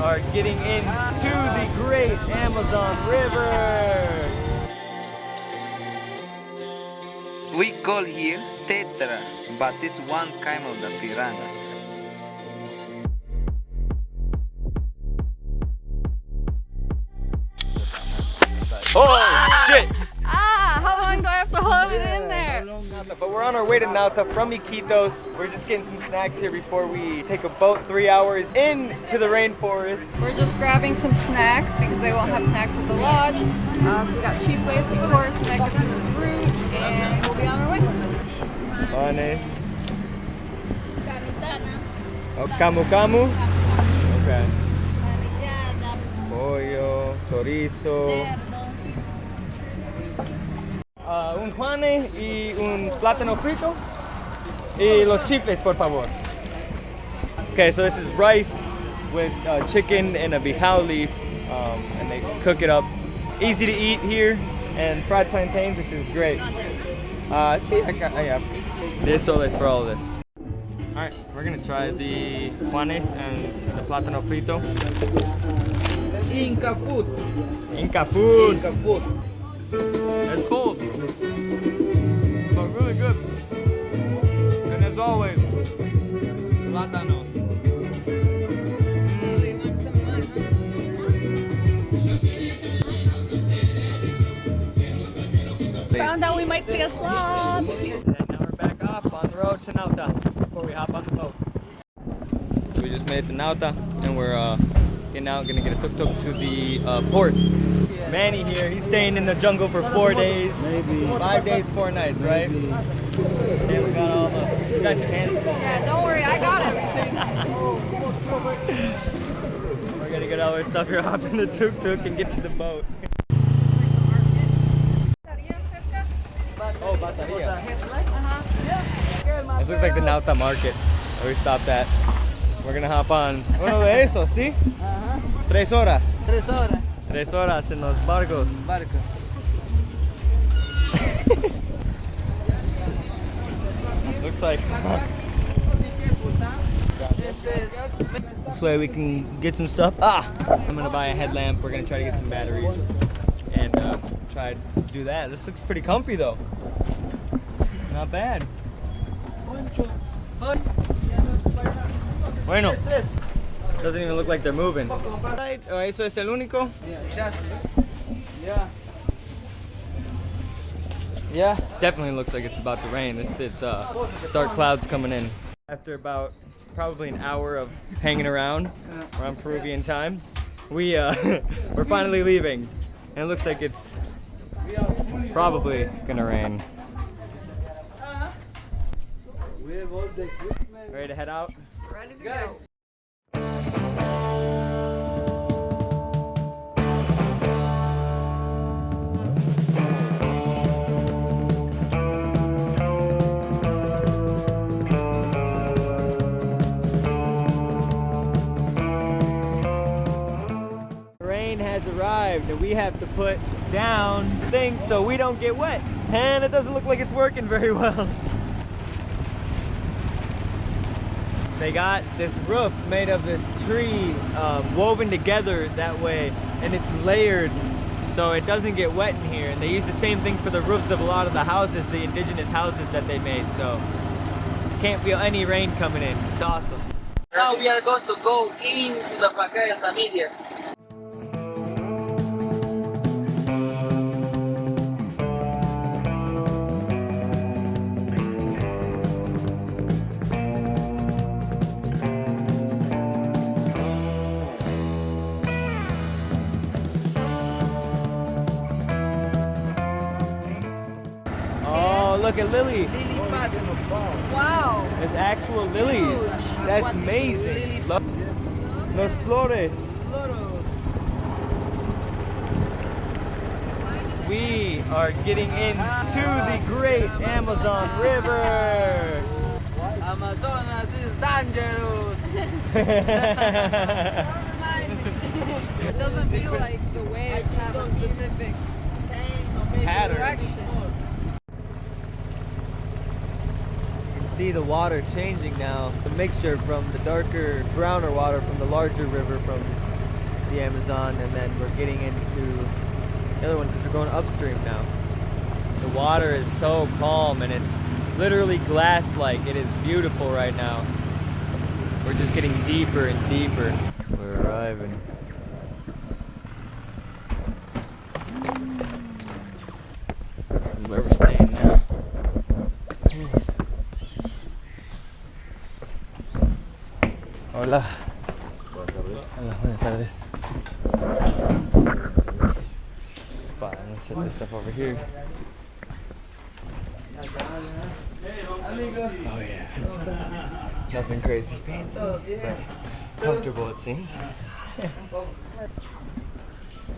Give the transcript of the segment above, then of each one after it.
are getting into the great Amazon River. We call here tetra, but it's one kind of the piranhas. Oh shit! How long do I have to hold it in there? But we're on our way to Nauta from Iquitos. We're just getting some snacks here before we take a boat 3 hours into the rainforest. We're just grabbing some snacks because they won't have snacks at the lodge. So we got cheap ways, of course, to make it to the route, and we'll be on our way. Panes. Oh, camu camu. Okay. Pollo, chorizo. Un juane y un plátano frito. Y los chifles, por favor. Okay, so this is rice with chicken and a bijao leaf, and they cook it up. Easy to eat here, and fried plantains, which is great. See, I have 10 soles for all of this. Alright, we're gonna try the juanes and the plátano frito. Inca food. Inca food. Inca food. It's cold, but really good. And as always, plátanos. Found out we might see a sloth. And now we're back off on the road to Nauta before we hop on the boat. So we just made it to Nauta, and we're getting out, gonna get a tuk-tuk to the port. Manny here, he's staying in the jungle for 4 days. Maybe. 5 days, 4 nights, right? Yeah, we got all the, you got your hands full. Yeah, don't worry, I got everything. We're gonna get all our stuff here, hop in the tuk-tuk and get to the boat. Oh, Bateria. This looks like the Nauta market where we stopped at. We're gonna hop on uno de esos, ¿sí? 3 horas. 3 horas. 3 horas en los barcos. Barco. Looks like this way we can get some stuff. I'm gonna buy a headlamp. We're gonna try to get some batteries and try to do that. This looks pretty comfy though. Not bad. Bueno. Doesn't even look like they're moving. Right, eso es el único. Yeah. Definitely looks like it's about to rain. It's dark clouds coming in. After about probably an hour of hanging around around Peruvian time, we're finally leaving, and it looks like it's probably gonna rain. Ready to head out? Ready to go. Has arrived, and we have to put down things so we don't get wet, and it doesn't look like it's working very well. They got this roof made of this tree woven together that way, and it's layered so it doesn't get wet in here, and they use the same thing for the roofs of a lot of the houses, the indigenous houses that they made, so can't feel any rain coming in. It's awesome. Now we are going to go into the Pacaya Samiria. Look at Lily. Lily pads. Wow. There's actual lilies. That's amazing. Los flores. We are getting into the great Amazon River. Amazonas is dangerous. It doesn't feel like the waves have a specific Pattern. direction. See the water changing now. The mixture from the darker, browner water from the larger river from the Amazon, and then we're getting into the other one because we're going upstream now. The water is so calm and it's literally glass-like. It is beautiful right now. We're just getting deeper and deeper. We're arriving. This is where we're staying now. Hola. Hola, buenas tardes. I'm gonna set this stuff over here. Oh yeah. Nothing crazy fancy, but comfortable it seems.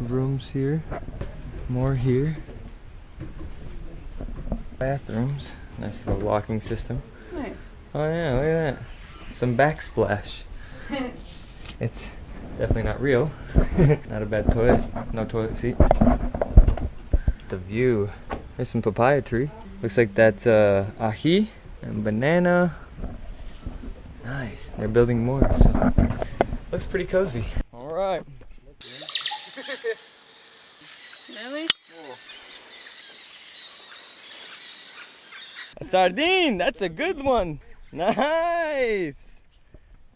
Rooms here. More here. Bathrooms. Nice little locking system. Nice. Oh yeah, look at that. Some backsplash. It's definitely not real. Not a bad toilet. No toilet seat. The view. There's some papaya tree. Looks like that's ají and banana. Nice. They're building more, so looks pretty cozy. All right. Really? A sardine. That's a good one. Nice.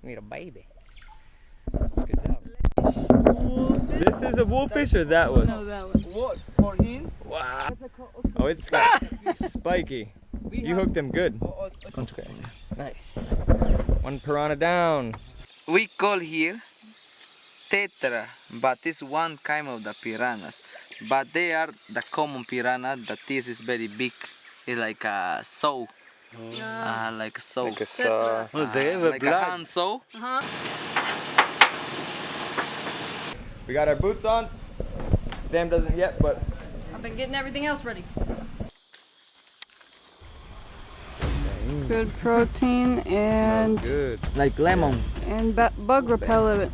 Need a baby. Good job. This is a wolfish or that one? No, that one. What for him? Wow. Oh, it's got spiky. You hooked him good. Nice. One piranha down. We call here tetra, but it's one kind of the piranhas. But they are the common piranha. The teeth is very big. It's like a saw. Like a saw. Like a saw. Like a hand saw. We got our boots on. Sam doesn't yet, but I've been getting everything else ready. Good protein and good. Like lemon. and bug repellent.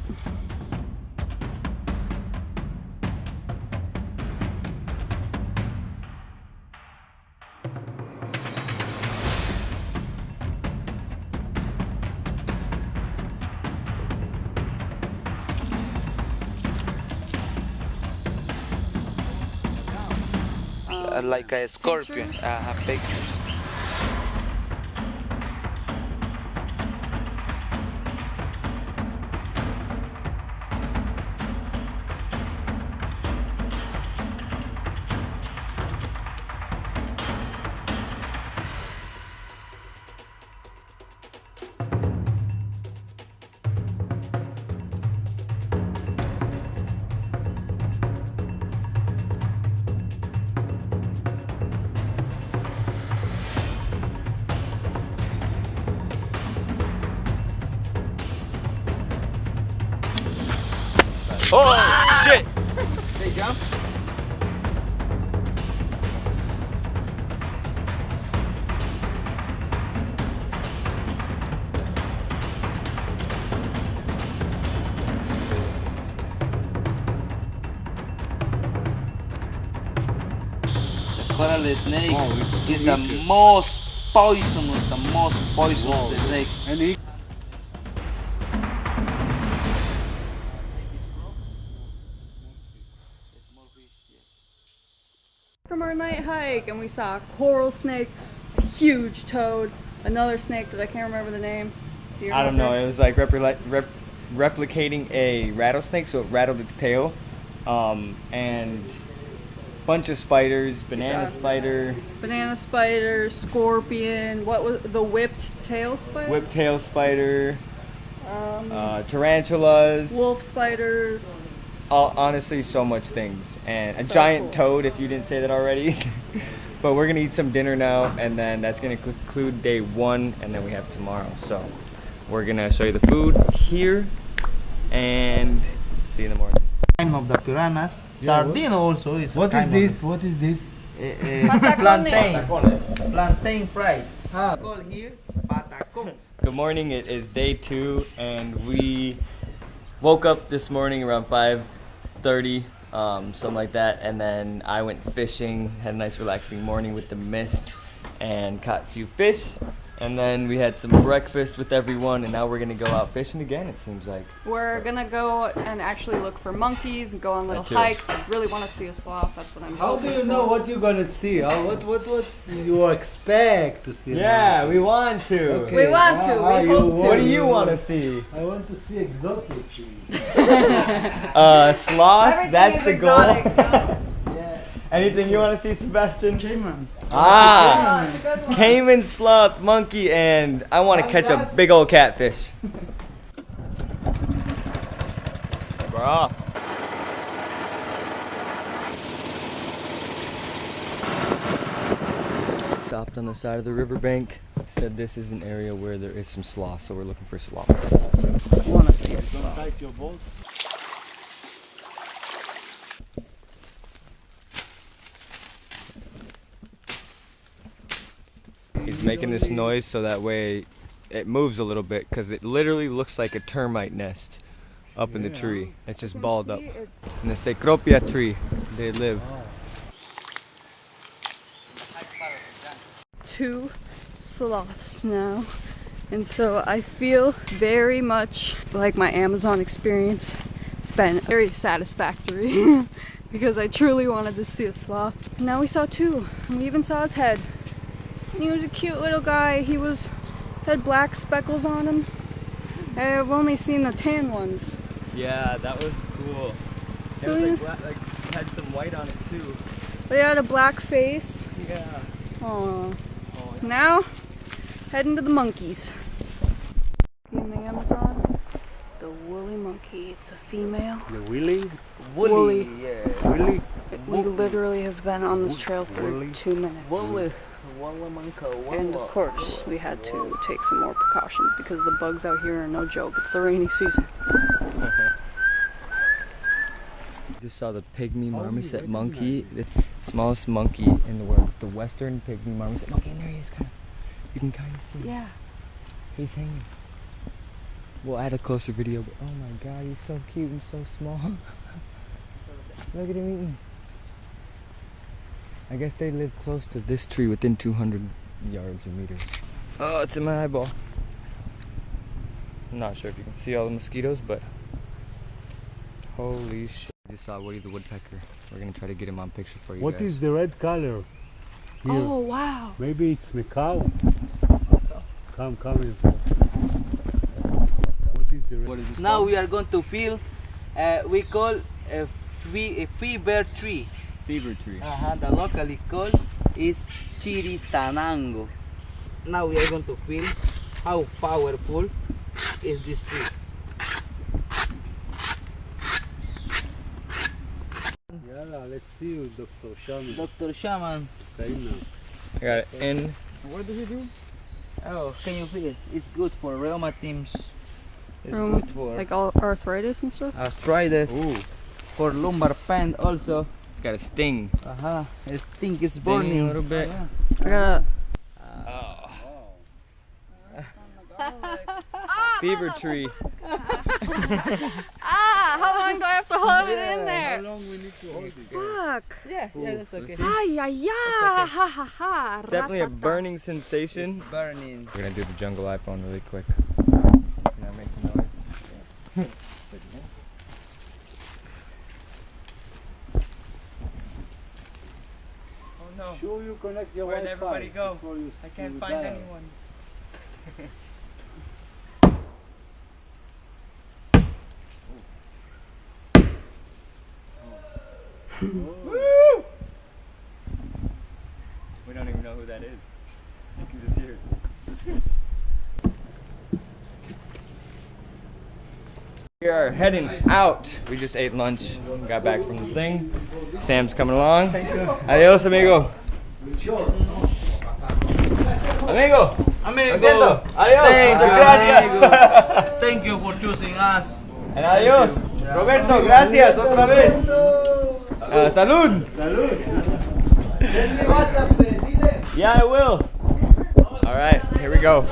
Like a scorpion. Pictures? Pictures. Oh shit! They jump. The coral snake is the most poisonous snake. And he From our night hike, and we saw a coral snake, a huge toad, another snake that I can't remember the name. Do you I don't know. remember? It was like replicating a rattlesnake, so it rattled its tail, and bunch of spiders, banana spider, Banana spider, scorpion. What was the whipped tail spider? whiptail spider, tarantulas. Wolf spiders. Honestly, so much things, and a So giant cool. toad if you didn't say that already. But we're gonna eat some dinner now, and then that's gonna conclude day one, and then we have tomorrow. So we're gonna show you the food here, and see you in the morning. Kind of the piranhas. Sardine also is. What is this? What is this? Plantain fried. Ah. Call here patacon. Good morning. It is day 2, and we woke up this morning around 5:30, something like that, and then I went fishing. Had a nice relaxing morning with the mist, and caught a few fish. And then we had some breakfast with everyone, and now we're gonna go out fishing again, it seems like. We're gonna go and actually look for monkeys and go on a little That too. hike. I really want to see a sloth. That's what I'm How do hoping you know for. what you're gonna see? What you expect to see? Yeah, we want to. Okay. We want to. We you hope to. What do you want to see? I want to see exotic things. Sloth, Everything that's is the exotic. goal. No? Yeah. Anything you want to see, Sebastian? Cayman. Ah, Oh, it's a good one. caiman, sloth, monkey, and I want to catch a big old catfish. We're off. Stopped on the side of the riverbank. Said this is an area where there is some sloths, so we're looking for sloths. I want to see a sloth. Tight your boat. He's making this noise so that way it moves a little bit, because it literally looks like a termite nest up in the tree. It's just balled up. In the Cecropia tree, they live. Two sloths now, and so I feel very much like my Amazon experience. It's been very satisfactory because I truly wanted to see a sloth. And now we saw two, and we even saw his head. And he was a cute little guy. He had black speckles on him. I've only seen the tan ones. Yeah, that was cool. It So was you- like, black, like had some white on it too. But he had a black face. Yeah. Aww. Now, heading to the monkeys. In the Amazon, the woolly monkey. It's a female. The willy? Woolly. Yeah. Willy? We literally have been on this trail for 2 minutes. And of course, we had to take some more precautions because the bugs out here are no joke. It's the rainy season. Just saw the pygmy marmoset monkey, the smallest monkey in the world. It's the western pygmy marmoset monkey, and there he is, you can kind of see. Yeah. He's hanging. We'll add a closer video, but oh my god, he's so cute and so small. Look at him eating. I guess they live close to this tree within 200 yards or meters. Oh, it's in my eyeball. I'm not sure if you can see all the mosquitoes, but holy shit. I just saw Woody the woodpecker. We're gonna try to get him on picture for you What guys. is the red color? Here. Oh, wow. Maybe it's macaw. Come in. What is the red? What is this Now called? we are going to feel, we call a fever tree. Fever tree. The locally called is chirisanango. Now we are going to feel how powerful is this tree. Yalla, let's see you, Dr. Shaman. Dr. Shaman, Okay, now. I got it in. what does it do? Oh, can you feel it? It's good for rheumatisms. It's Rheum- good for Like all arthritis and stuff? arthritis, Ooh, for lumbar pain also. it's got a sting. It stink, it's Sting a burning. little bit. I gotta. Fever tree. How long do I have to hold it in How there? long we need to hold it? Fuck. Yeah, that's okay. Ay, ay, ay. Ha, ha, ha. Definitely a Ratata. burning sensation. It's burning. We're gonna do the jungle iPhone really quick. Can I make the noise? Oh no. Sure you connect your Where'd Wi-Fi everybody go? before you I can't you find dial. anyone. Woo! We don't even know who that is. You can just hear it. We are heading out. We just ate lunch. Got back from the thing. Sam's coming along. Adios, amigo. Amigo. Amigo, Lo siento. Adiós. Thank Muchas you, gracias. thank you for choosing us. And adiós. Roberto, gracias otra vez. Salud. Yeah, I will. All right, here we go.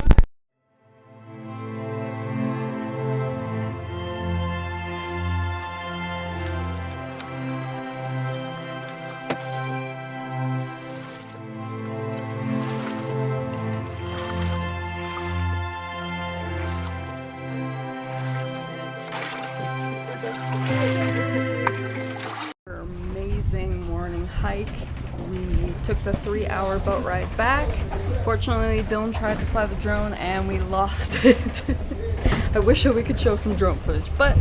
hike. We took the 3-hour boat ride back. Fortunately, Dylan tried to fly the drone and we lost it. I wish that we could show some drone footage, but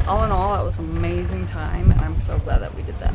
all in all, it was an amazing time, and I'm so glad that we did that.